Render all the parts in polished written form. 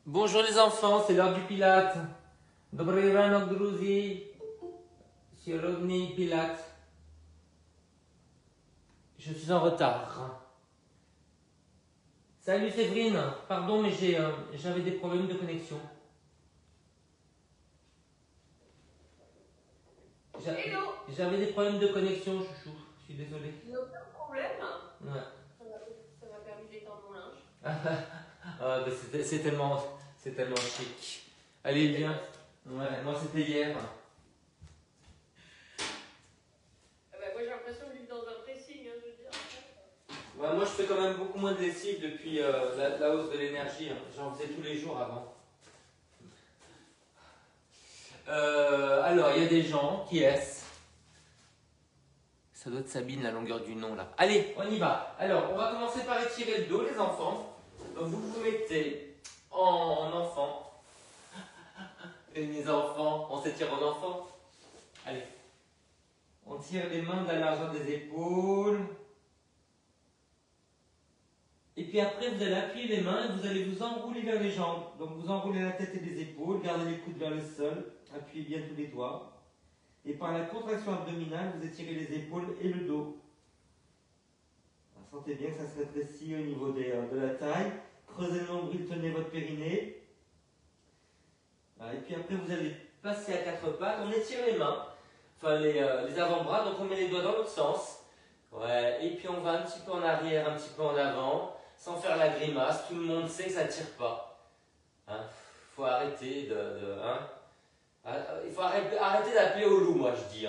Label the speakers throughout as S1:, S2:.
S1: Bonjour les enfants, c'est l'heure du Pilate. Dobry ranok, druzi. Sirodny Pilate. Je suis en retard. Salut Séverine, pardon mais j'avais des problèmes de connexion.
S2: Hello.
S1: J'avais des problèmes de connexion, chouchou. Je suis désolé.
S2: Aucun problème.
S1: Ouais.
S2: Ça m'a permis d'étendre mon linge.
S1: Ah, bah, c'est tellement chic. Allez, viens. Ouais, moi c'était hier.
S2: Moi j'ai l'impression de vivre dans un pressing, je veux dire.
S1: Ouais, moi je fais quand même beaucoup moins de lessive depuis la hausse de l'énergie. J'en faisais tous les jours avant. Alors, il y a des gens, qui est-ce? Ça doit être Sabine, la longueur du nom là. Allez, on y va. Alors, on va commencer par étirer le dos, les enfants. Donc, vous vous mettez en enfant. Et les enfants, on s'étire en enfant. Allez. On tire les mains de la largeur des épaules. Et puis après, vous allez appuyer les mains et vous allez vous enrouler vers les jambes. Donc, vous enroulez la tête et les épaules, gardez les coudes vers le sol, appuyez bien tous les doigts. Et par la contraction abdominale, vous étirez les épaules et le dos. Sentez bien que ça se rétrécit au niveau de la taille. Creusez le nombril, tenez votre périnée. Voilà. Et puis après, vous allez passer à quatre pattes. On étire les mains, enfin les avant-bras. Donc on met les doigts dans l'autre sens. Ouais. Et puis on va un petit peu en arrière, un petit peu en avant, sans faire la grimace. Tout le monde sait que ça ne tire pas. Faut arrêter il faut arrêter d'appeler au loup, moi je dis.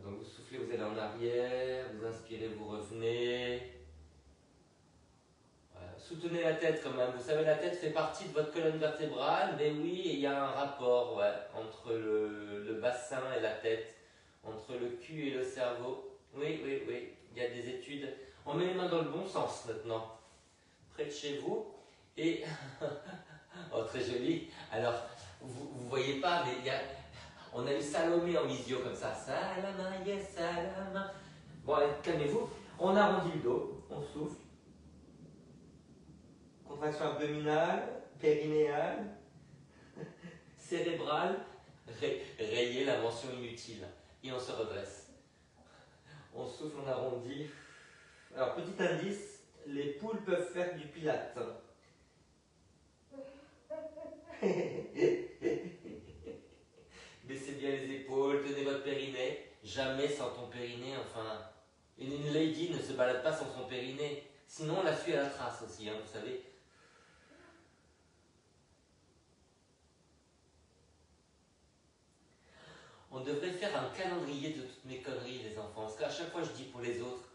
S1: Donc vous soufflez, vous allez en arrière, vous inspirez, vous revenez. Voilà. Soutenez la tête quand même. Vous savez, la tête fait partie de votre colonne vertébrale, mais oui, il y a un rapport entre le bassin et la tête, entre le cul et le cerveau. Oui, il y a des études. On met les mains dans le bon sens maintenant, près de chez vous. Et, oh très joli. Alors, vous voyez pas, mais on a eu Salomé en visio comme ça. Salama, yes, salama. Bon, allez, calmez-vous. On arrondit le dos, on souffle. Contraction abdominale, périnéale, cérébrale. Rayez la mention inutile. Et on se redresse. On souffle, on arrondit. Alors, petit indice, les poules peuvent faire du pilate. Baissez bien les épaules, tenez votre périnée. Jamais sans ton périnée, enfin. Une lady ne se balade pas sans son périnée. Sinon, on la suit à la trace aussi, vous savez. On devrait faire un calendrier de toutes mes conneries, les enfants. Parce qu'à chaque fois, je dis pour les autres.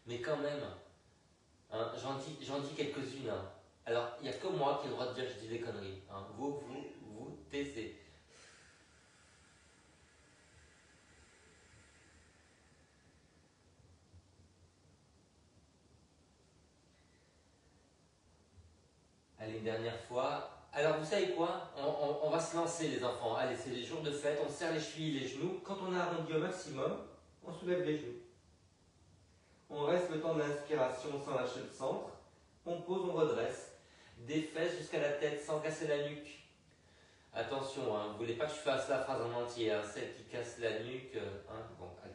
S1: Mais quand même, j'en dis quelques-unes. Alors, il n'y a que moi qui ai le droit de dire que je dis des conneries. Vous taisez. Allez, une dernière fois. Alors, vous savez quoi? On va se lancer, les enfants. Allez, c'est les jours de fête. On serre les chevilles et les genoux. Quand on a arrondi au maximum, on soulève les genoux. On reste le temps de l'inspiration sans lâcher le centre. On pose, on redresse. Des fesses jusqu'à la tête sans casser la nuque. Attention, vous ne voulez pas que je fasse la phrase en entier. Celle qui casse la nuque. Bon, allez.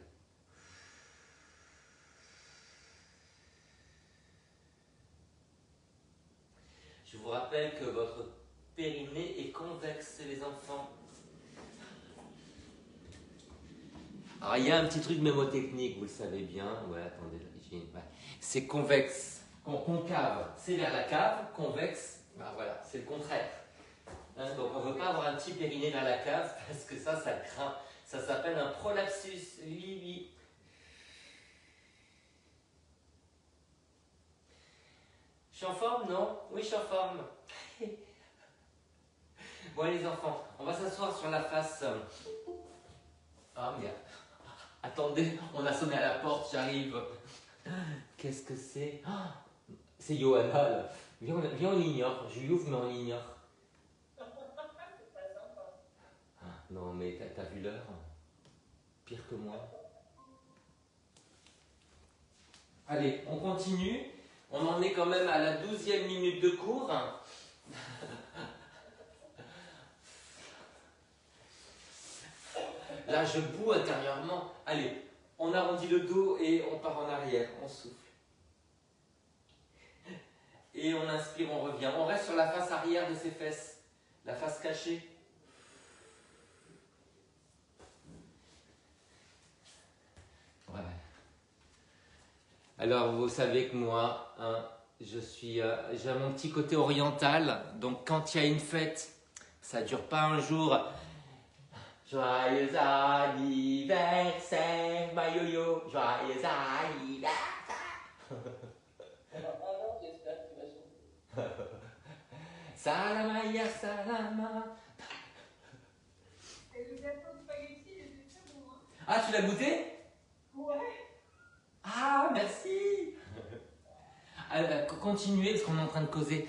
S1: Je vous rappelle que votre périnée est convexe, les enfants. Alors, il y a un petit truc mémotechnique, vous le savez bien. Ouais, attendez, c'est convexe. Concave, c'est vers la cave. Convexe, voilà, c'est le contraire. Donc, on ne veut pas avoir un petit périnée vers la cave parce que ça craint. Ça s'appelle un prolapsus. Oui. Je suis en forme, non? Oui, je suis en forme. Bon, les enfants, on va s'asseoir sur la face. Ah, merde. Attendez, on a sonné à la porte, j'arrive. Qu'est-ce que c'est? C'est Johanna, là. Viens, on l'ignore. Je lui ouvre, mais on l'ignore. Non, mais t'as vu l'heure? Pire que moi. Allez, on continue. On en est quand même à la 12e minute de cours. Là, je boue intérieurement. Allez, on arrondit le dos et on part en arrière. On souffle. Et on inspire, on revient. On reste sur la face arrière de ses fesses. La face cachée. Voilà. Alors, vous savez que moi, hein, j'ai mon petit côté oriental. Donc, quand il y a une fête, ça ne dure pas un jour. Joyeux anniversaire, ma yo-yo. Joyeux anniversaire.
S2: J'espère que tu vas chanter.
S1: Salamaya, salama.
S2: Et le gâteau de spaghetti, il était très bon, hein?
S1: Ah, tu l'as goûté?
S2: Ouais.
S1: Ah, merci. Continuez, parce qu'on est en train de causer.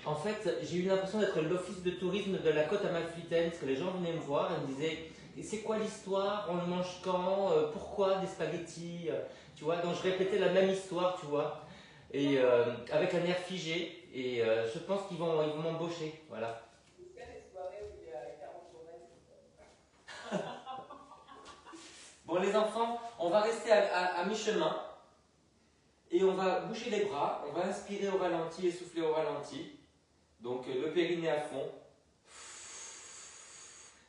S1: En fait, j'ai eu l'impression d'être l'office de tourisme de la côte amalfitaine, parce que les gens venaient me voir et me disaient c'est quoi l'histoire, on le mange quand, pourquoi des spaghettis, tu vois. Donc je répétais la même histoire, tu vois, et avec un air figé, et je pense qu'ils vont m'embaucher, voilà.
S2: C'est les soirées où il y a 40 journées.
S1: Bon les enfants, on va rester à mi-chemin, et on va bouger les bras, on va inspirer au ralenti et souffler au ralenti. Donc le périnée à fond.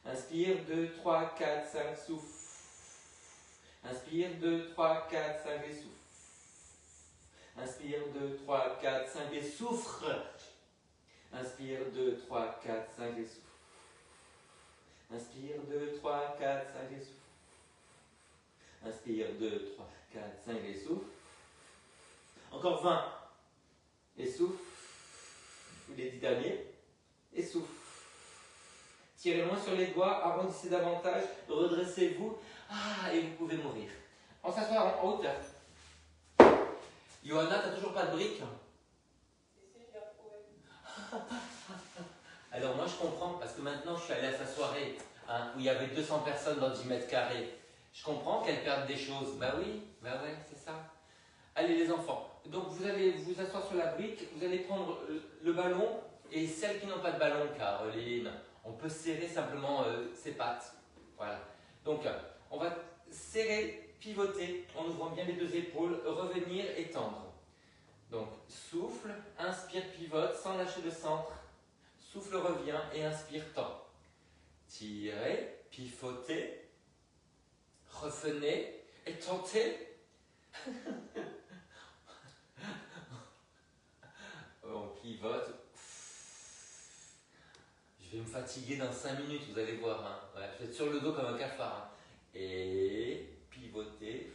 S1: Inspire, 2, 3, 4, 5, souffle. Inspire, 2, 3, 4, 5 et souffle. Inspire, 2, 3, 4, 5 et souffle. Inspire, 2, 3, 4, 5 et souffle. Inspire, 2, 3, 4, 5 et souffle. Inspire, 2, 3, 4, 5 et souffle. Encore 20. Et souffle. Les 10 derniers. Et souffle. Tirez moins sur les doigts, arrondissez davantage, redressez-vous. Ah, et vous pouvez mourir. On s'assoit en hauteur. Johanna, t'as toujours pas de briques?
S2: Si, je l'ai retrouvé.
S1: Alors moi je comprends, parce que maintenant je suis allé à sa soirée, hein, où il y avait 200 personnes dans 10 mètres carrés. Je comprends qu'elles perdent des choses. Bah oui, bah ouais, c'est ça. Allez les enfants, donc vous allez vous asseoir sur la brique, vous allez prendre le ballon, et celles qui n'ont pas de ballon, Caroline, on peut serrer simplement ses pattes. Voilà. Donc on va serrer, pivoter, en ouvrant bien les deux épaules, revenir et tendre. Donc souffle, inspire, pivote, sans lâcher le centre. Souffle, revient et inspire, tend. Tirez, pivotez, revenez et tentez. On pivote. Je vais me fatiguer dans 5 minutes, vous allez voir. Hein. Ouais, je vais être sur le dos comme un cafard. Hein. Et pivoter.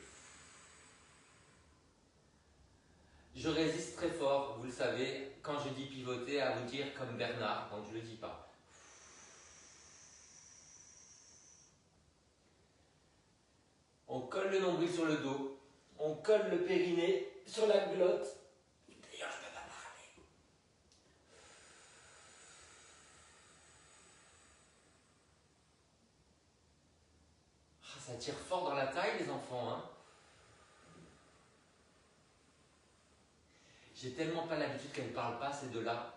S1: Je résiste très fort, vous le savez, quand je dis pivoter, à vous dire comme Bernard, donc je ne le dis pas. On colle le nombril sur le dos, on colle le périnée sur la glotte. D'ailleurs, je ne peux pas parler. Ah, ça tire fort dans la taille, les enfants. Hein. J'ai tellement pas l'habitude qu'elles ne parlent pas, ces deux-là.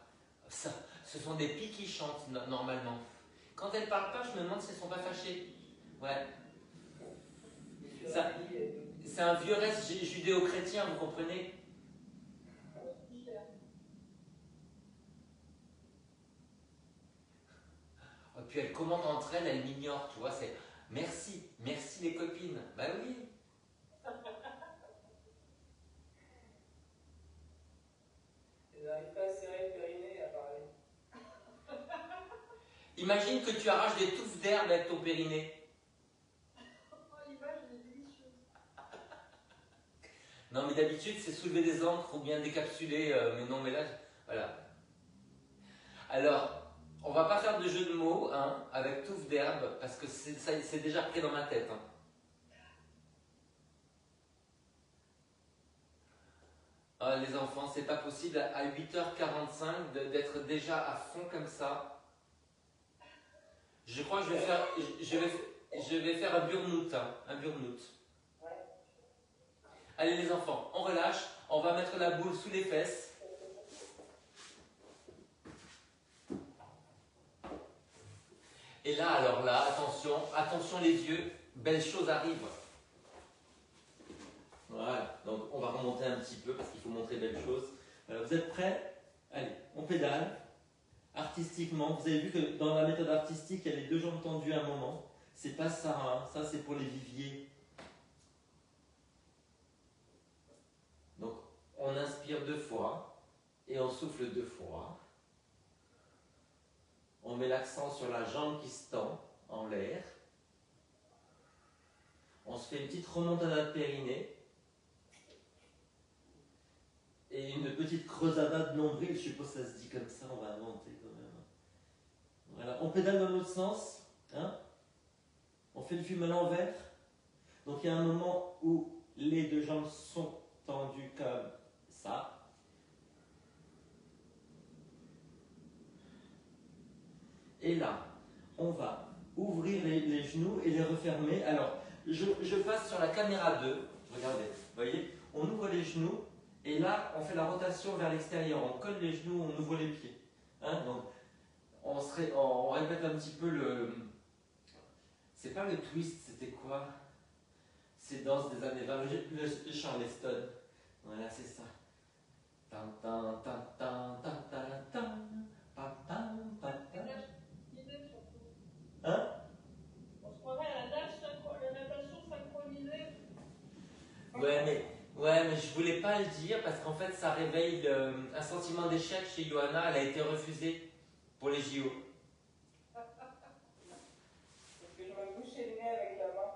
S1: Ce sont des pies qui chantent, normalement. Quand elles ne parlent pas, je me demande si elles ne sont pas fâchées. Ouais. C'est un vieux reste judéo-chrétien, vous comprenez? Et puis elles commentent entre elles, elles m'ignorent, tu vois, c'est merci, merci les copines. Bah oui.
S2: Ils n'arrivent pas à serrer le périnée et à parler.
S1: Imagine que tu arraches des touffes d'herbe avec ton périnée.
S2: L'image est délicieuse.
S1: Non mais d'habitude c'est soulever des encres ou bien décapsuler, mais non mais là, voilà. Alors, on va pas faire de jeu de mots hein, avec touffes d'herbe parce que c'est déjà pris dans ma tête. Hein. Ah, les enfants, c'est pas possible à 8h45 d'être déjà à fond comme ça. Je crois que je vais faire un burn-out. Hein, un burn-out. Allez les enfants, on relâche. On va mettre la boule sous les fesses. Et là, alors là, attention, attention les yeux, belle chose arrive. Voilà, donc on va remonter un petit peu parce qu'il faut montrer belle chose. Vous êtes prêts? Allez, on pédale. Artistiquement, vous avez vu que dans la méthode artistique, il y a les deux jambes tendues à un moment. C'est pas ça, hein. Ça c'est pour les viviers. Donc, on inspire 2 fois et on souffle 2 fois. On met l'accent sur la jambe qui se tend en l'air. On se fait une petite remontada de périnée. Et une petite creusada de nombril, je suppose que ça se dit comme ça, on va inventer quand même. Voilà, on pédale dans l'autre sens. Hein, on fait le fume à l'envers. Donc il y a un moment où les deux jambes sont tendues comme ça. Et là, on va ouvrir les genoux et les refermer. Alors, je passe sur la caméra 2. Regardez, vous voyez, on ouvre les genoux et là, on fait la rotation vers l'extérieur. On colle les genoux, on ouvre les pieds. Hein, donc, on répète un petit peu le... C'est pas le twist, c'était quoi? C'est danse des années 20, le Charleston. Voilà, c'est ça. Tan, tan, tan, tan, tan, tan, tan, tan, tan, tan, tan. Hein?
S2: On se croirait à la natation synchronisée.
S1: Ouais, mais je voulais pas le dire parce qu'en fait ça réveille un sentiment d'échec chez Johanna. Elle a été refusée pour les JO.
S2: Parce que je me bouchais le nez avec la main.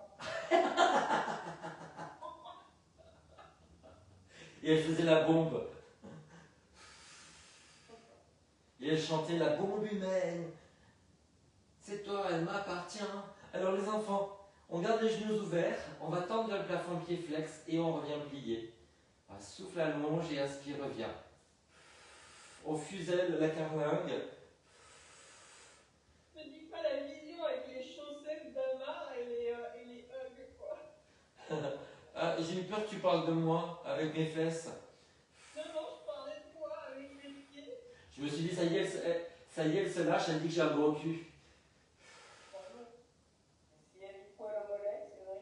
S1: Et elle faisait la bombe. Et elle chantait la bombe humaine. C'est toi, elle m'appartient. Alors les enfants, on garde les genoux ouverts, on va tendre vers le plafond pied flex et on revient plier. Souffle à longe et inspire, revient. On fuselle la carlingue.
S2: Ne dis pas la vision avec les chaussettes d'Amar et les hugs, quoi.
S1: Ah, j'ai eu peur que tu parles de moi avec mes fesses.
S2: Non, je parlais de toi avec mes pieds.
S1: Je me suis dit, ça y est, elle se lâche, elle dit que j'ai un gros cul.
S2: S'il y a du poil au mollet, c'est vrai.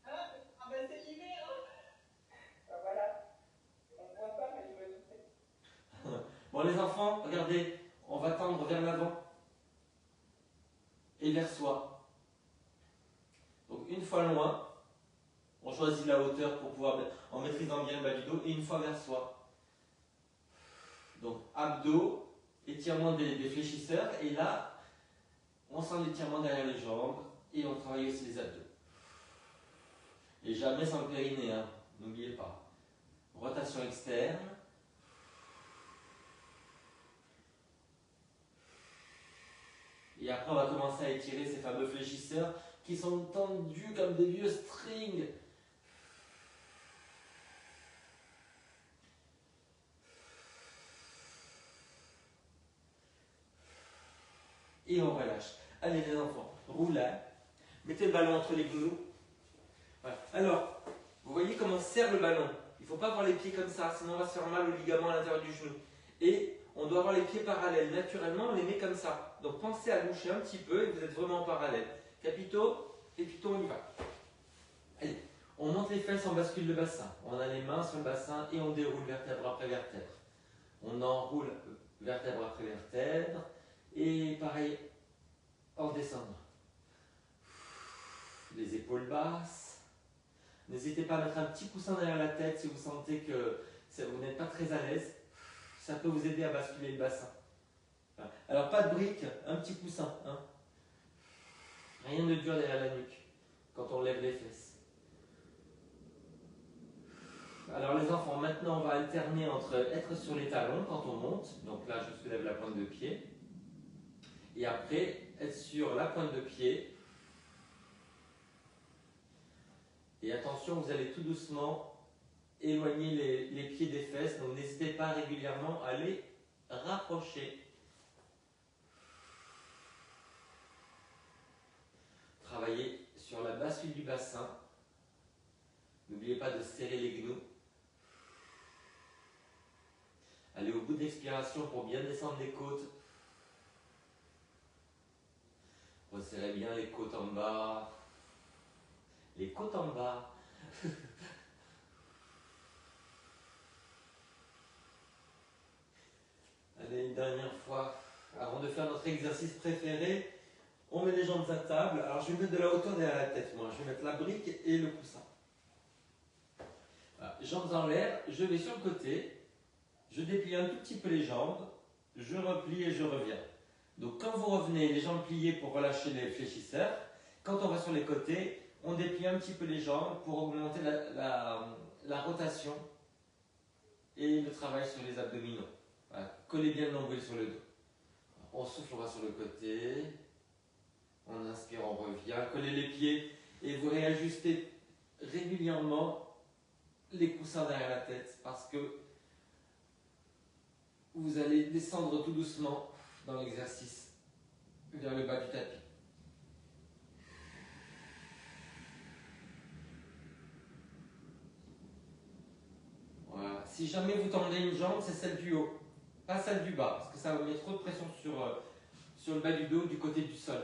S2: Ah ben c'est l'hiver, hein. Ben voilà. On ne voit pas, mais je me doutais.
S1: Bon les enfants, regardez, on va tendre vers l'avant et vers soi. Donc une fois loin, on choisit la hauteur pour pouvoir, en maîtrisant bien le bas du dos, et une fois vers soi. Donc abdos, étirement des fléchisseurs, et là, on sent l'étirement derrière les jambes, et on travaille aussi les abdos. Et jamais sans le périnée, hein, n'oubliez pas. Rotation externe. Et après, on va commencer à étirer ces fameux fléchisseurs qui sont tendus comme des vieux strings. Et on relâche. Allez les enfants, roulez. Mettez le ballon entre les genoux. Voilà. Alors, vous voyez comment on serre le ballon. Il ne faut pas avoir les pieds comme ça, sinon on va se faire mal au ligament à l'intérieur du genou. Et on doit avoir les pieds parallèles. Naturellement, on les met comme ça. Donc pensez à boucher un petit peu et vous êtes vraiment en parallèle. Capito, et plutôt on y va. Allez, on monte les fesses, on bascule le bassin. On a les mains sur le bassin et on déroule vertèbre après vertèbre. On enroule vertèbre après vertèbre. Et pareil, en descendant. Les épaules basses. N'hésitez pas à mettre un petit coussin derrière la tête si vous sentez que vous n'êtes pas très à l'aise. Ça peut vous aider à basculer le bassin. Alors pas de briques, un petit coussin. Hein. Rien de dur derrière la nuque quand on lève les fesses. Alors les enfants, maintenant on va alterner entre être sur les talons quand on monte. Donc là je soulève la pointe de pied. Et après être sur la pointe de pied. Et attention, vous allez tout doucement éloigner les pieds des fesses. Donc n'hésitez pas régulièrement à les rapprocher. Travaillez sur la bascule du bassin. N'oubliez pas de serrer les d'expiration pour bien descendre les côtes. Resserrez bien les côtes en bas. Les côtes en bas. Allez, une dernière fois. Avant de faire notre exercice préféré, on met les jambes à table. Alors je vais mettre de la hauteur derrière la tête, moi. Je vais mettre la brique et le coussin. Voilà. Jambes en l'air, je vais sur le côté. Je déplie un tout petit peu les jambes. Je replie et je reviens. Donc quand vous revenez, les jambes pliées pour relâcher les fléchisseurs. Quand on va sur les côtés, on déplie un petit peu les jambes pour augmenter la rotation et le travail sur les abdominaux. Voilà. Collez bien le nombril sur le dos. On souffle, on va sur le côté. On inspire, on revient. Collez les pieds et vous réajustez régulièrement les coussins derrière la tête parce que vous allez descendre tout doucement dans l'exercice vers le bas du tapis. Voilà. Si jamais vous tendez une jambe, c'est celle du haut, pas celle du bas, parce que ça va mettre trop de pression sur le bas du dos, du côté du sol.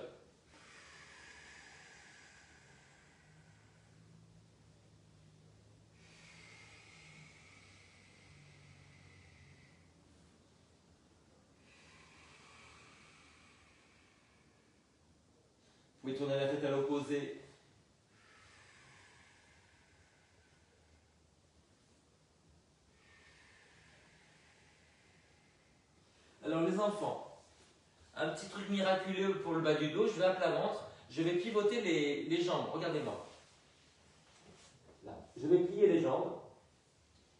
S1: Vous pouvez tourner la tête à l'opposé. Alors les enfants, un petit truc miraculeux pour le bas du dos, je vais à plat ventre, je vais pivoter les jambes, regardez-moi. Là, je vais plier les jambes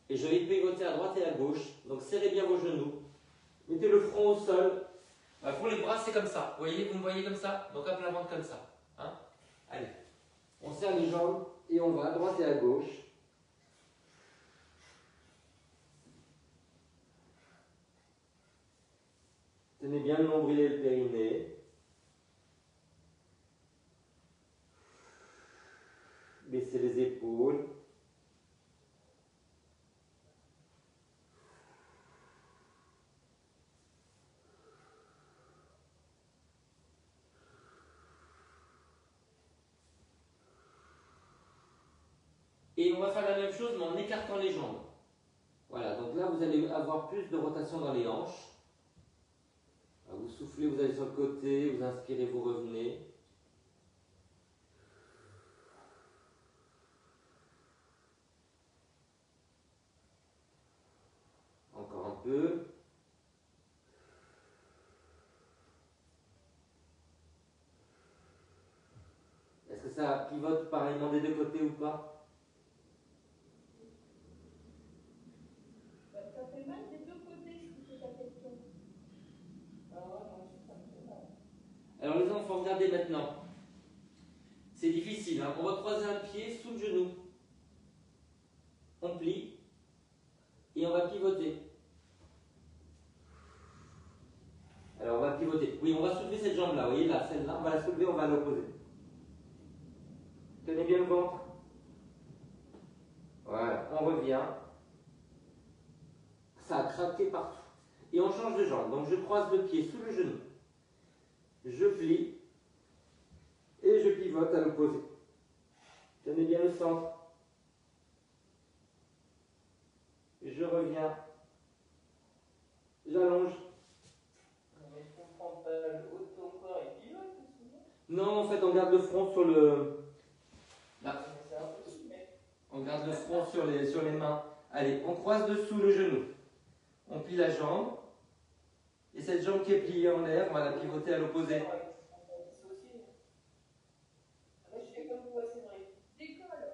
S1: et je vais pivoter à droite et à gauche, donc serrez bien vos genoux, mettez le front au sol. Pour les bras c'est comme ça, vous me voyez comme ça, donc à plat ventre comme ça. Hein? Allez, on serre les jambes et on va à droite et à gauche. Tenez bien le nombril et le périnée. Baissez les épaules. Et on va faire la même chose mais en écartant les jambes. Voilà, donc là vous allez avoir plus de rotation dans les hanches. Vous soufflez, vous allez sur le côté, vous inspirez, vous revenez. Encore un peu. Est-ce que ça pivote pareillement des deux côtés ou pas?
S2: Ça fait mal des deux côtés, si c'est ta question. Ah ouais, moi aussi, ça me fait mal.
S1: Alors les enfants, regardez maintenant. C'est difficile, hein? On va croiser un pied sous le genou. On plie et on va pivoter. Alors on va pivoter. Oui, on va soulever cette jambe-là. Vous voyez là, celle-là, on va la soulever, on va l'opposer. Tenez bien le ventre. Voilà, on revient. Ça a craqué partout. Et on change de jambe. Donc je croise le pied sous le genou. Je plie. Et je pivote à l'opposé. Tenez bien le centre. Je reviens. J'allonge.
S2: Mais je comprends pas, le haut de ton corps il pivote aussi.
S1: Non, en fait, on garde le front sur le... Là.
S2: C'est impossible, mais...
S1: On garde le front sur les mains. Allez, on croise dessous le genou. On plie la jambe. Et cette jambe qui est pliée en l'air, on va la pivoter à l'opposé.
S2: Je fais comme toi, c'est vrai. Décolle.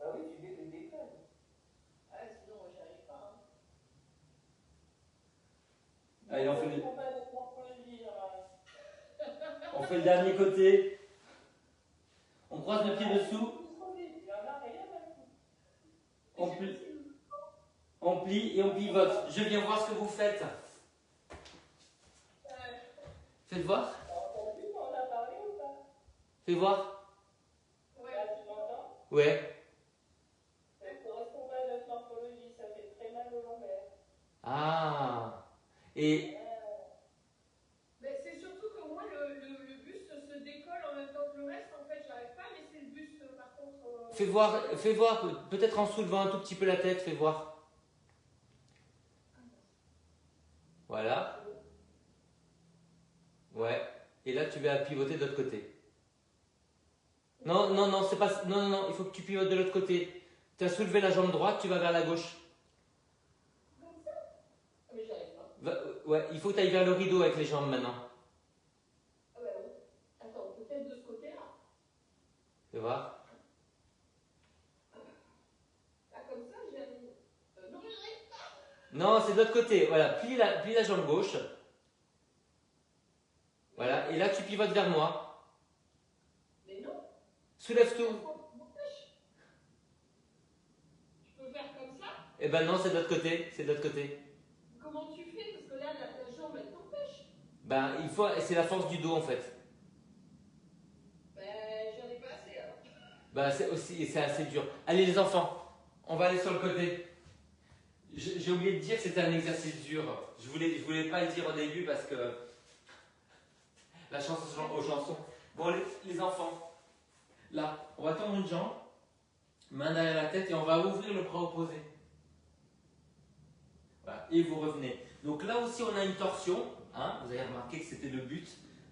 S2: Ah oui, tu décolles. Ah, sinon, moi, j'y arrive pas. Hein.
S1: Allez, on fait le
S2: dernier.
S1: dernier côté. On croise le pied dessous. On plie et on pivote. Je viens voir ce que vous faites. Faites voir. Fais voir.
S2: Ouais. Tu m'entends?
S1: Ouais.
S2: Ça correspond pas à notre morphologie, ça fait très mal au lombaire.
S1: Ah. Et
S2: Mais c'est surtout que moi, le buste se décolle en même temps que le reste. En fait, j'arrive pas à laisser le buste, par contre.
S1: fais voir, peut-être en soulevant un tout petit peu la tête, fais voir. Voilà. Ouais. Et là, tu vas pivoter de l'autre côté. Non, non, non, c'est pas. Non, non, non, il faut que tu pivotes de l'autre côté. Tu as soulevé la jambe droite, tu vas vers la gauche.
S2: Comme ça? Mais j'arrive pas.
S1: Ouais, il faut que tu ailles vers le rideau avec les jambes maintenant.
S2: Ah bah oui. Attends, peut-être de ce côté-là.
S1: Fais voir.
S2: Ah, comme ça, j'arrive. Non, j'arrive pas.
S1: Non, c'est de l'autre côté. Voilà, plie la jambe gauche. Voilà, et là, tu pivotes vers moi.
S2: Mais non.
S1: Soulève tout.
S2: Tu peux faire comme ça?
S1: Eh ben non, c'est de l'autre côté. C'est de l'autre côté.
S2: Comment tu fais? Parce que là, la jambe, elle t'empêche.
S1: Ben, il faut. C'est la force du dos en fait.
S2: Ben, j'en ai pas assez alors.
S1: Ben, c'est assez dur. Allez, les enfants, on va aller sur le côté. J'ai oublié de dire que c'était un exercice dur. Je voulais pas le dire au début parce que la chance aux chansons. Bon, les enfants, là, on va tendre une jambe, main derrière la tête et on va ouvrir le bras opposé. Voilà, et vous revenez. Donc là aussi, on a une torsion. Hein, vous avez remarqué que c'était le but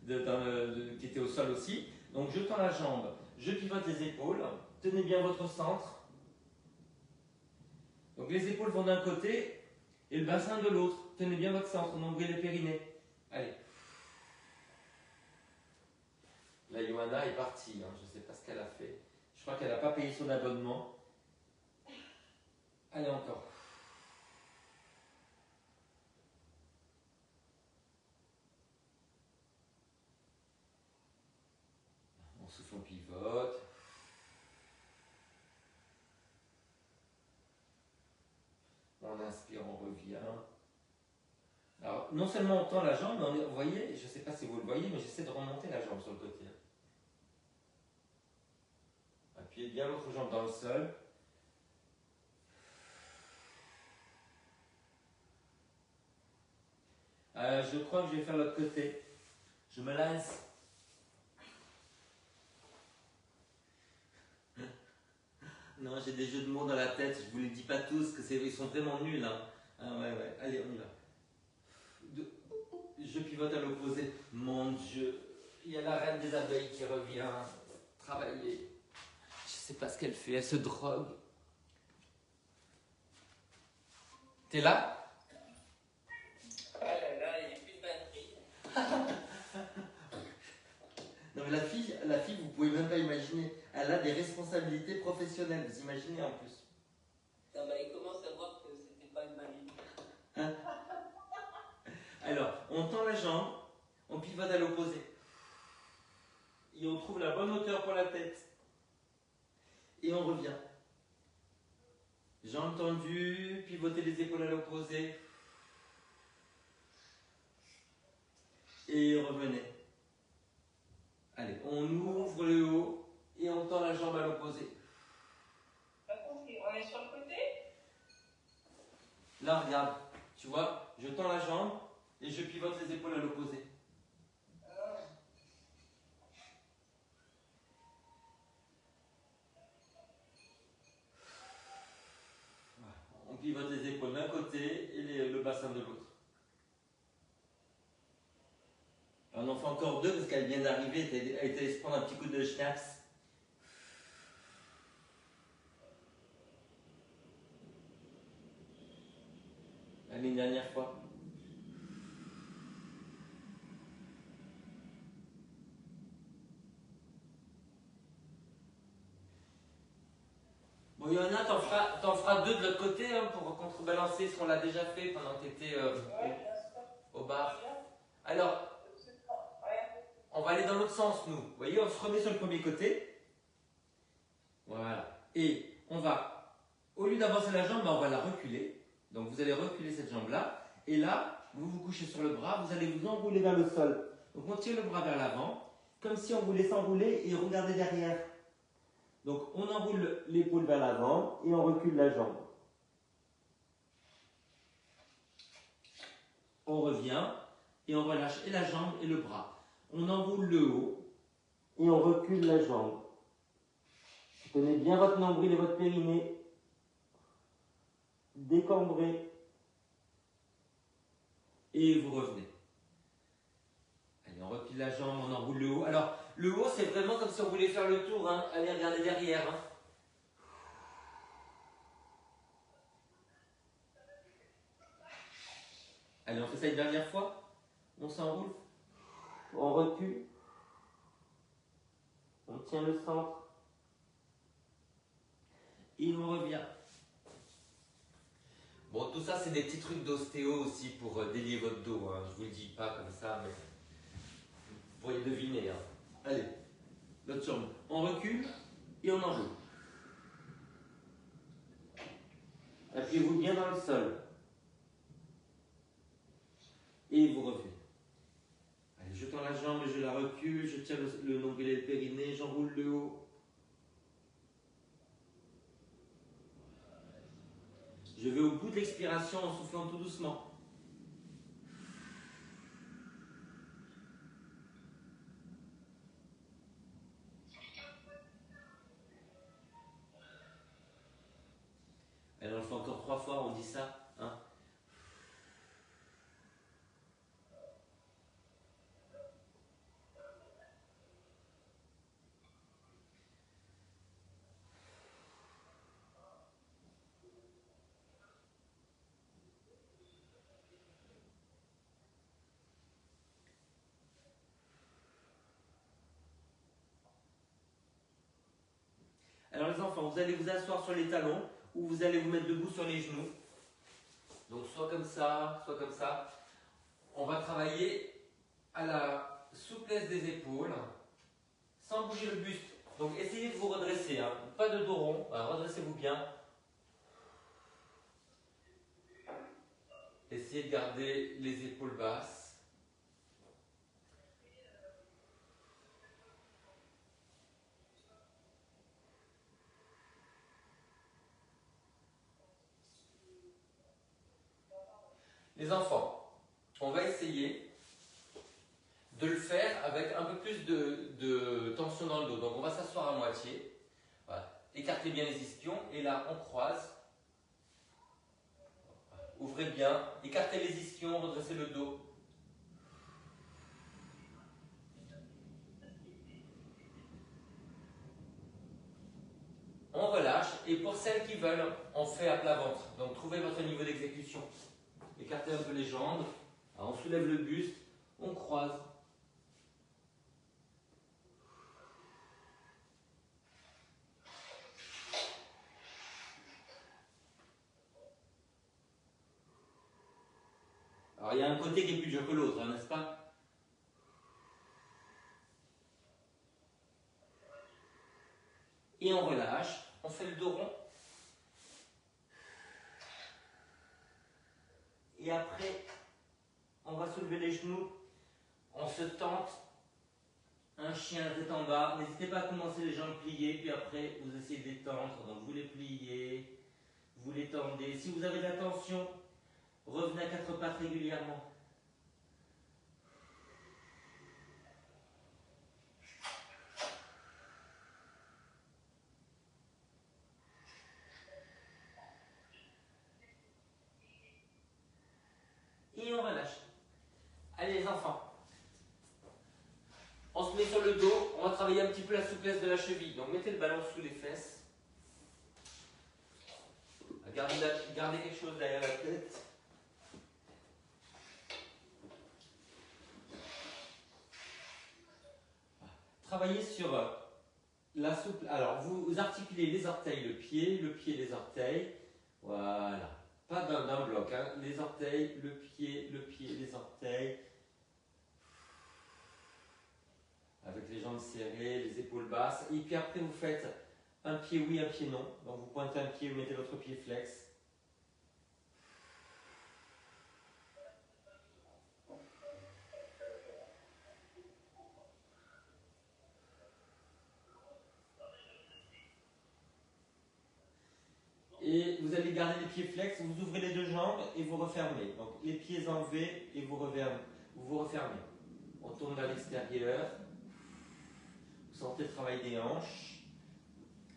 S1: qui était au sol aussi. Donc je tends la jambe, je pivote les épaules, tenez bien votre centre. Donc les épaules vont d'un côté et le bassin de l'autre. Tenez bien votre centre, nombril et périnée. Allez. La Johanna est partie, hein. Je ne sais pas ce qu'elle a fait. Je crois qu'elle n'a pas payé son abonnement. Allez encore. On souffle, on pivote. On inspire, on revient. Alors, non seulement on tend la jambe, mais vous voyez, je ne sais pas si vous le voyez, mais j'essaie de remonter la jambe sur le côté. Appuyez bien votre jambe dans le sol. Je crois que je vais faire l'autre côté. Je me lance. Non, j'ai des jeux de mots dans la tête, je vous les dis pas tous, ils sont vraiment nuls. Hein. Ah ouais, ouais, allez, on y va. Je pivote à l'opposé. Mon Dieu, il y a la reine des abeilles qui revient travailler. Je sais pas ce qu'elle fait, elle se drogue. T'es là?
S2: Oh là là, il n'y a plus de batterie.
S1: Non mais la fille, vous pouvez même pas imaginer. Elle a des responsabilités professionnelles, vous imaginez en plus.
S2: Non, bah, il commence à voir que c'était pas une maline.
S1: Alors, on tend la jambe, on pivote à l'opposé. Et on trouve la bonne hauteur pour la tête. Et on revient. Jambes tendues, pivotez les épaules à l'opposé. Et revenez. Allez, on ouvre le haut et on tend la jambe à l'opposé.
S2: Pas compris, on est sur le côté?
S1: Là, regarde, tu vois, je tends la jambe et je pivote les épaules à l'opposé. On pivote les épaules d'un côté et le bassin de l'autre. On en fait encore deux parce qu'elle vient d'arriver, elle était allée se prendre un petit coup de schnapps. Allez, une dernière fois. Bon, il y en a, t'en feras deux de l'autre côté hein, pour contrebalancer ce qu'on l'a déjà fait pendant que tu étais au bar. Alors, on va aller dans l'autre sens, nous. Vous voyez, on se remet sur le premier côté. Voilà. Et on va, au lieu d'avancer la jambe, on va la reculer. Donc vous allez reculer cette jambe-là. Et là, vous vous couchez sur le bras, vous allez vous enrouler vers le sol. Donc on tire le bras vers l'avant, comme si on voulait s'enrouler et regarder derrière. Donc on enroule l'épaule vers l'avant et on recule la jambe. On revient.
S3: revient et on relâche et la jambe et le bras. On enroule le haut et on recule la jambe. Tenez bien votre nombril et votre périnée. Décambrez. Et vous revenez. Allez, on recule la jambe, on enroule le haut. Alors, le haut, c'est vraiment comme si on voulait faire le tour. Hein. Allez, regardez derrière. Hein. Allez, on fait ça une dernière fois. On s'enroule. On recule. On tient le centre. Et on revient.
S1: Bon, tout ça, c'est des petits trucs d'ostéo aussi pour délier votre dos. Hein. Je vous le dis pas comme ça, mais vous pourriez deviner. Hein.
S3: Allez, l'autre jambe. On recule et on enroule. Appuyez-vous bien dans le sol. Et vous revenez. Allez, je tends la jambe et je la recule. Je tiens le nombril et le périnée. J'enroule le haut. Je vais au bout de l'expiration en soufflant tout doucement. Alors, on le fait encore 3 fois, on dit ça. Hein. Alors les enfants, vous allez vous asseoir sur les talons ou vous allez vous mettre debout sur les genoux. Donc soit comme ça, soit comme ça. On va travailler à la souplesse des épaules sans bouger le buste. Donc essayez de vous redresser, hein. Pas de dos rond, redressez-vous bien. Essayez de garder les épaules basses. Les enfants, on va essayer de le faire avec un peu plus de tension dans le dos. Donc on va s'asseoir à moitié. Voilà. Écartez bien les ischions et là on croise. Ouvrez bien, écartez les ischions, redressez le dos. On relâche et pour celles qui veulent, on fait à plat ventre. Donc trouvez votre niveau d'exécution. Écartez un peu les jambes. Alors, on soulève le buste, on croise. Alors il y a un côté qui est plus dur que l'autre, hein, n'est-ce pas? Et on relâche, on fait le dos rond. Et après, on va soulever les genoux, on se tente, un chien tête en bas. N'hésitez pas à commencer les jambes pliées, puis après vous essayez de les tendre. Donc vous les pliez, vous les tendez. Si vous avez de la tension, revenez à 4 pattes régulièrement. Et on relâche. Allez les enfants. On se met sur le dos, on va travailler un petit peu la souplesse de la cheville. Donc mettez le ballon sous les fesses. Gardez quelque chose derrière la tête. Travaillez sur la souple. Alors vous articulez les orteils, le pied, les orteils. Voilà. Pas d'un bloc, hein. Les orteils, le pied, les orteils. Avec les jambes serrées, les épaules basses. Et puis après, vous faites un pied oui, un pied non. Donc vous pointez un pied, vous mettez l'autre pied flex. Et vous allez garder les pieds flex, vous ouvrez les deux jambes et vous refermez. Donc les pieds en V et vous refermez. On tourne vers l'extérieur. Vous sentez le travail des hanches.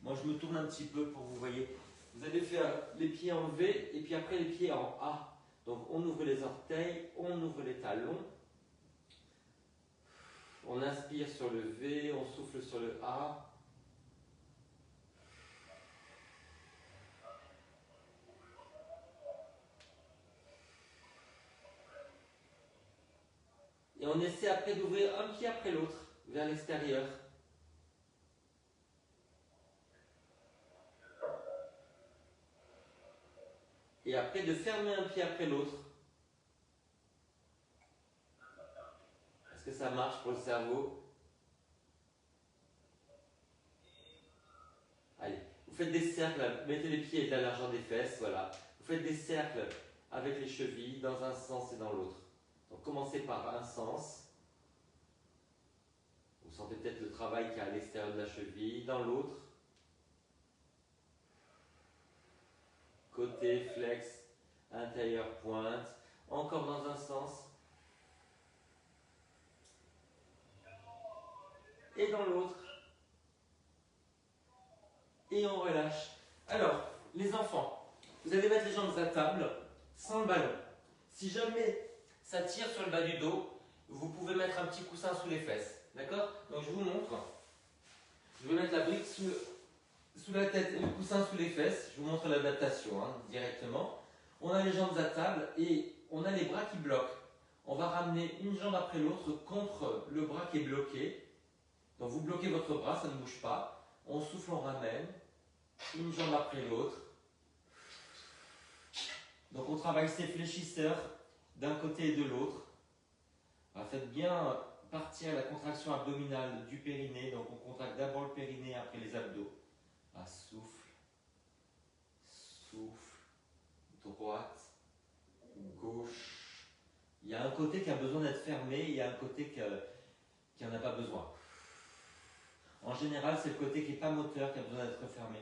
S3: Moi je me tourne un petit peu pour que vous voyez. Vous allez faire les pieds en V et puis après les pieds en A. Donc on ouvre les orteils, on ouvre les talons. On inspire sur le V, on souffle sur le A. Et on essaie après d'ouvrir un pied après l'autre vers l'extérieur. Et après de fermer un pied après l'autre. Est-ce que ça marche pour le cerveau? Allez, vous faites des cercles, mettez les pieds de la largeur des fesses, voilà. Vous faites des cercles avec les chevilles dans un sens et dans l'autre. Donc commencez par un sens. Vous sentez peut-être le travail qu'il y a à l'extérieur de la cheville, dans l'autre. Côté, flex, intérieur, pointe. Encore dans un sens. Et dans l'autre. Et on relâche. Alors, les enfants, vous allez mettre les jambes à table, sans le ballon. Si jamais ça tire sur le bas du dos, vous pouvez mettre un petit coussin sous les fesses. D'accord? Donc je vous montre. Je vais mettre la brique sous la tête et le coussin sous les fesses. Je vous montre l'adaptation directement. On a les jambes à table et on a les bras qui bloquent. On va ramener une jambe après l'autre contre le bras qui est bloqué. Donc vous bloquez votre bras, ça ne bouge pas. On souffle, on ramène. Une jambe après l'autre. Donc on travaille ces fléchisseurs d'un côté et de l'autre. Faites bien partir la contraction abdominale du périnée. Donc on contracte d'abord le périnée, après les abdos. Souffle, souffle, droite, gauche. Il y a un côté qui a besoin d'être fermé, il y a un côté qui n'en a pas besoin. En général, c'est le côté qui n'est pas moteur qui a besoin d'être fermé.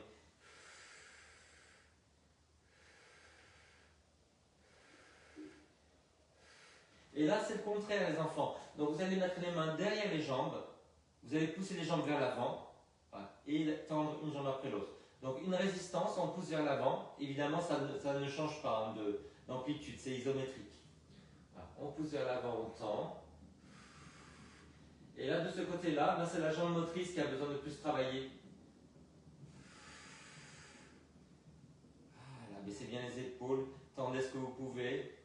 S3: Et là, c'est le contraire, les enfants. Donc, vous allez mettre les mains derrière les jambes. Vous allez pousser les jambes vers l'avant. Et tendre une jambe après l'autre. Donc, une résistance, on pousse vers l'avant. Évidemment, ça ne change pas d'amplitude, c'est isométrique. Voilà. On pousse vers l'avant, on tend. Et là, de ce côté-là, c'est la jambe motrice qui a besoin de plus travailler. Voilà, baissez bien les épaules, tendez ce que vous pouvez.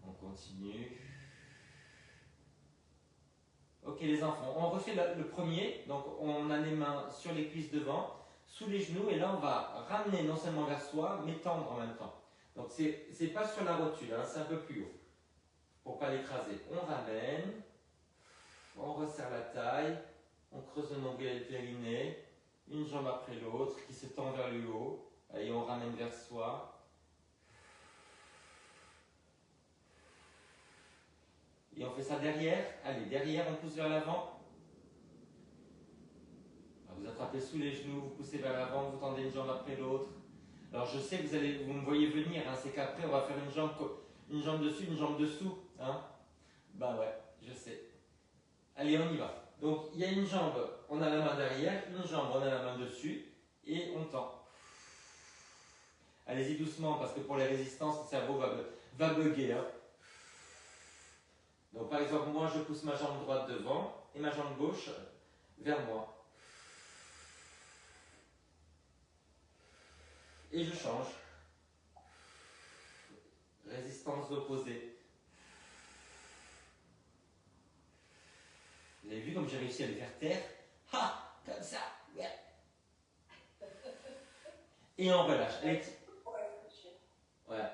S3: On continue. Ok les enfants, on refait le premier. Donc on a les mains sur les cuisses devant, sous les genoux, et là on va ramener non seulement vers soi, mais tendre en même temps. Donc c'est pas sur la rotule, c'est un peu plus haut, pour pas l'écraser. On ramène, on resserre la taille, on creuse le nombril et le périnée, une jambe après l'autre qui se tend vers le haut, et on ramène vers soi. Et on fait ça derrière. Allez, derrière, on pousse vers l'avant. Vous attrapez sous les genoux, vous poussez vers l'avant, vous tendez une jambe après l'autre. Alors je sais que vous me voyez venir, c'est qu'après on va faire une jambe dessus, une jambe dessous. Bah ouais, je sais. Allez, on y va. Donc il y a une jambe, on a la main derrière, une jambe, on a la main dessus, et on tend. Allez-y doucement, parce que pour les résistances, le cerveau va bugger. Donc par exemple, moi je pousse ma jambe droite devant et ma jambe gauche vers moi. Et je change. Résistance opposée. Vous avez vu comme j'ai réussi à les faire taire? Comme ça. Ouais. Et on relâche. Allez. Ouais.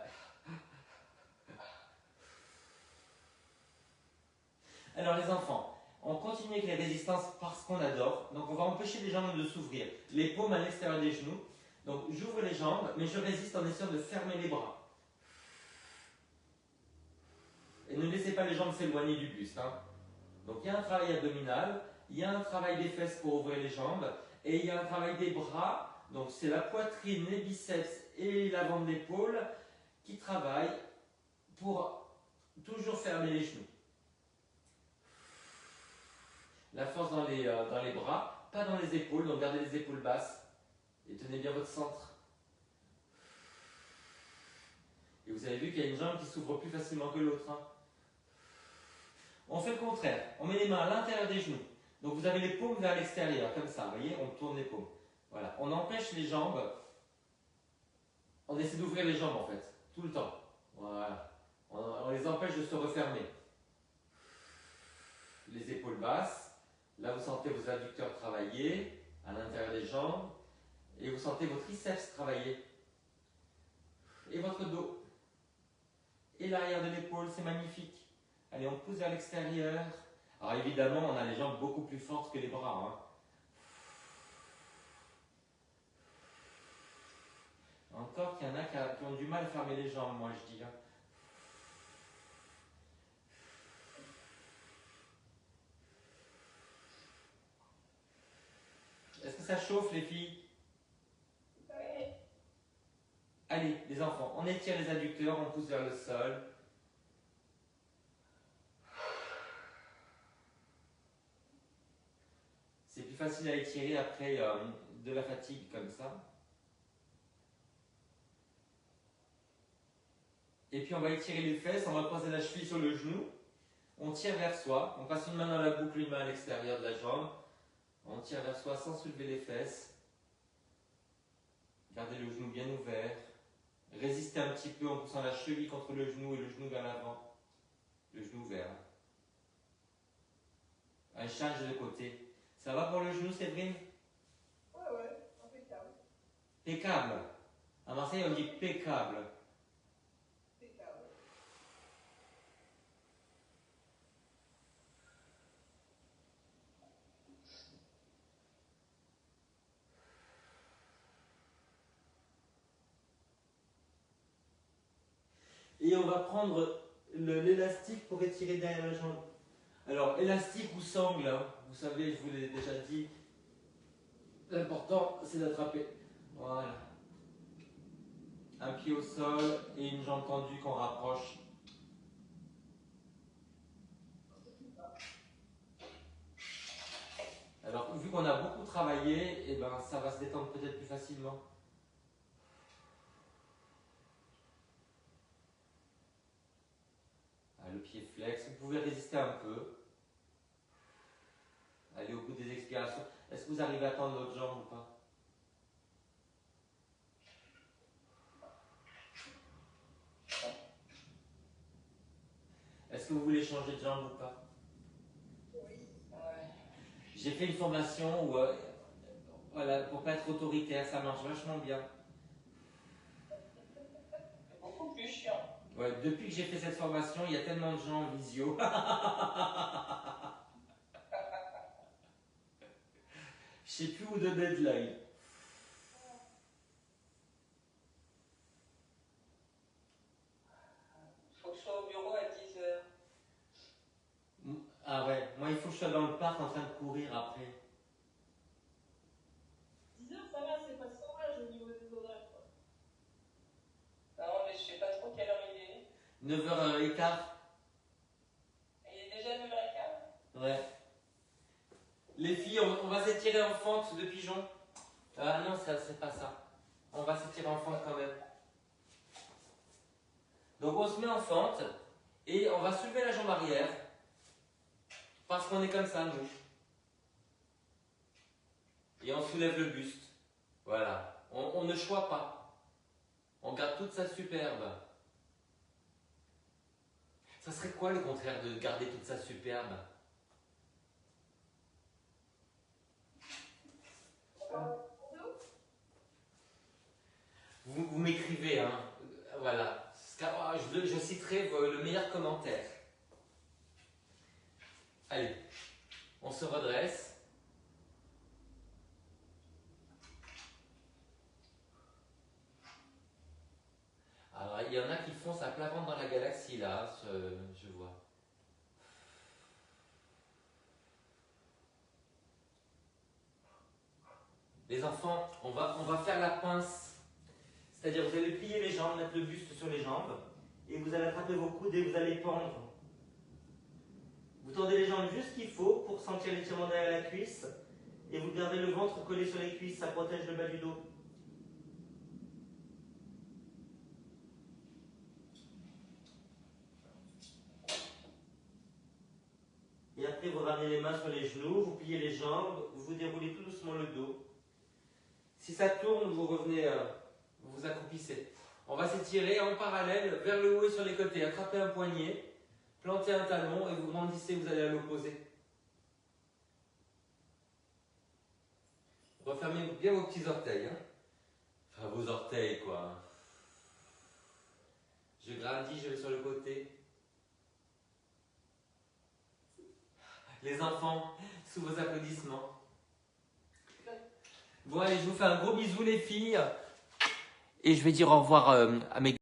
S3: Alors les enfants, on continue avec les résistances parce qu'on adore. Donc on va empêcher les jambes de s'ouvrir. Les paumes à l'extérieur des genoux. Donc j'ouvre les jambes, mais je résiste en essayant de fermer les bras. Et ne laissez pas les jambes s'éloigner du buste. Donc il y a un travail abdominal. il y a un travail des fesses pour ouvrir les jambes et il y a un travail des bras. Donc c'est la poitrine, les biceps et l'avant d'épaule qui travaillent pour toujours fermer les genoux. La force dans les bras, pas dans les épaules, donc gardez les épaules basses et tenez bien votre centre. Et vous avez vu qu'il y a une jambe qui s'ouvre plus facilement que l'autre. Hein. On fait le contraire, on met les mains à l'intérieur des genoux. Donc vous avez les paumes vers l'extérieur, comme ça, vous voyez, on tourne les paumes. Voilà, on empêche les jambes, on essaie d'ouvrir les jambes en fait, tout le temps. Voilà, on les empêche de se refermer. Les épaules basses, là vous sentez vos adducteurs travailler à l'intérieur des jambes et vous sentez vos triceps travailler. Et votre dos. Et l'arrière de l'épaule, c'est magnifique. Allez, on pousse vers l'extérieur. Alors évidemment, on a les jambes beaucoup plus fortes que les bras. Hein. Encore qu'il y en a qui ont du mal à fermer les jambes, moi je dis. Hein. Est-ce que ça chauffe les filles?
S2: Oui.
S3: Allez, les enfants, on étire les adducteurs, on pousse vers le sol. C'est plus facile à étirer après de la fatigue comme ça. Et puis on va étirer les fesses, on va poser la cheville sur le genou. On tire vers soi, on passe une main dans la boucle, une main à l'extérieur de la jambe. On tire vers soi sans soulever les fesses. Gardez le genou bien ouvert. Résistez un petit peu en poussant la cheville contre le genou et le genou vers l'avant. Le genou ouvert. Un charge de côté. Ça va pour le genou, Séverine?
S2: Ouais, impeccable.
S3: Pécable. À Marseille, on dit pécable.
S2: Impeccable.
S3: Et on va prendre l'élastique pour étirer derrière la jambe. Alors, élastique ou sangle, hein. Vous savez, je vous l'ai déjà dit, l'important c'est d'attraper. Voilà. Un pied au sol et une jambe tendue qu'on rapproche. Alors, vu qu'on a beaucoup travaillé, eh ben, ça va se détendre peut-être plus facilement. Ah, le pied flex, vous pouvez résister un peu. Allez au bout des expirations. Est-ce que vous arrivez à tendre votre jambe ou pas? Est-ce que vous voulez changer de jambe ou pas?
S2: Oui.
S3: J'ai fait une formation où, voilà, pour pas être autoritaire, ça marche vachement bien.
S2: C'est beaucoup plus chiant.
S3: Ouais, depuis que j'ai fait cette formation, il y a tellement de gens en visio. Je sais plus où donner de l'œil.
S2: Faut que je sois au bureau à 10h.
S3: Ah ouais, moi il faut que je sois dans le parc en train de courir après.
S2: 10h, ça va, c'est pas sauvage au niveau des horaires, quoi. Non, mais je sais pas trop quelle heure il est.
S3: 9h15.
S2: Il est déjà 9h15.
S3: Ouais. Les filles, on va s'étirer en fente de pigeon. Ah non, c'est pas ça. On va s'étirer en fente quand même. Donc on se met en fente et on va soulever la jambe arrière. Parce qu'on est comme ça, nous. Et on soulève le buste. Voilà. On ne choisit pas. On garde toute sa superbe. Ça serait quoi le contraire de garder toute sa superbe? Vous m'écrivez, hein. Voilà. Je citerai le meilleur commentaire. Allez, on se redresse. Alors, il y en a qui font ça plein ventre dans la galaxie, là, je vois. Les enfants, on va faire la pince. C'est-à-dire vous allez plier les jambes, mettre le buste sur les jambes, et vous allez attraper vos coudes et vous allez pendre. Vous tendez les jambes juste ce qu'il faut pour sentir l'étirement derrière la cuisse, et vous gardez le ventre collé sur les cuisses, ça protège le bas du dos. Et après, vous ramenez les mains sur les genoux, vous pliez les jambes, vous déroulez tout doucement le dos. Si ça tourne, vous revenez, vous vous accroupissez. On va s'étirer en parallèle vers le haut et sur les côtés. Attrapez un poignet, plantez un talon et vous grandissez, vous allez à l'opposé. Refermez bien vos petits orteils. Hein. Enfin, vos orteils, quoi. Je grandis, je vais sur le côté. Les enfants, sous vos applaudissements. Bon, allez, je vous fais un gros bisou, les filles. Et je vais dire au revoir à mes